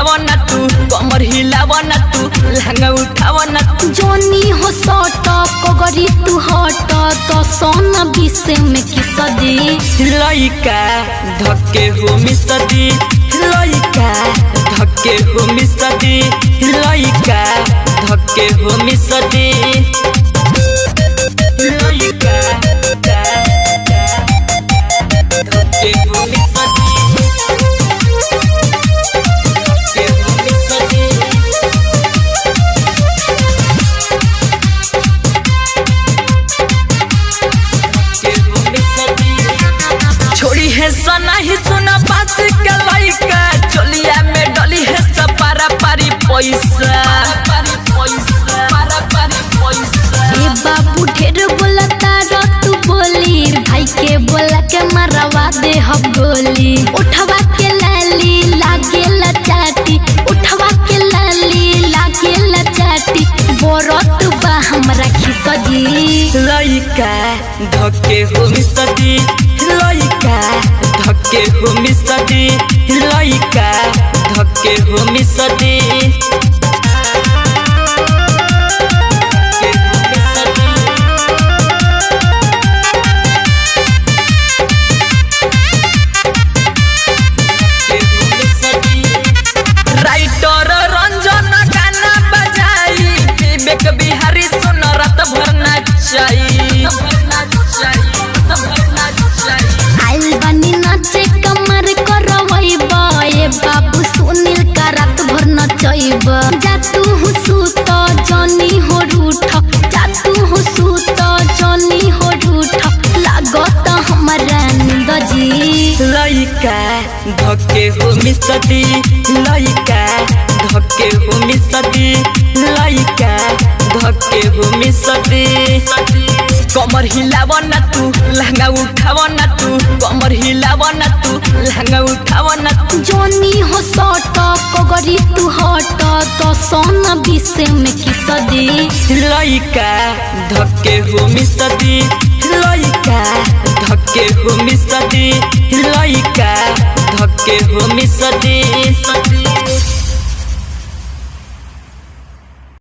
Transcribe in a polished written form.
उठावा ना तू, कमर हिलावा ना तू, लहंगा उठावा ना तू। जोनी हो सट कगरी तू हट तो सोना विषय में किस दी लइका धक्के हो मिसदी, लइका धक्के हो मिसदी, लइका धक्के हो मिसदी, लइका धक्के हो मिसदी। छोड़ी है सना ही सुना बात के लइका, चोलिया में डली है सपारा पारी पैसा। ए बाबू ढेर बोलता तू बोली, भाई के बोला के मरवा दे हम गोली। उठवा के लाली लागे लचाटी, उठवा के लाली लागे लचाटी, बोरत बा हमरा खिसजी लइका धक्के हो मिसदी, लइका धक्के हो मिसदी, लइका धक्के हो मिसदी। राइटर रंजन गाना बजाई, विवेक बिहारी सुन रात भर नचाई। आइल बानी नाचे कमर करवैब, ए बाबू सुनील का रात भर नचैब। जा तू सुत जनी हो रूठ, जा तू सुत जनी हो रूठ, लागत हमरा नींद जी लइका धक्के हो मिसदी, लइका धक्के हो मिसदी, लइका धक्के हो मिसदी। कमर हिलावा ना तू, लहंगा उठावा ना तू, कमर हिलावा ना तू, लहंगा उठावा ना तू। जोनी हो सट कगरी तू हट तो सोना विषय में किस दी लइका धक्के हो मिसदी, लइका धक्के हो मिसदी, लइका धक्के हो मिसदी।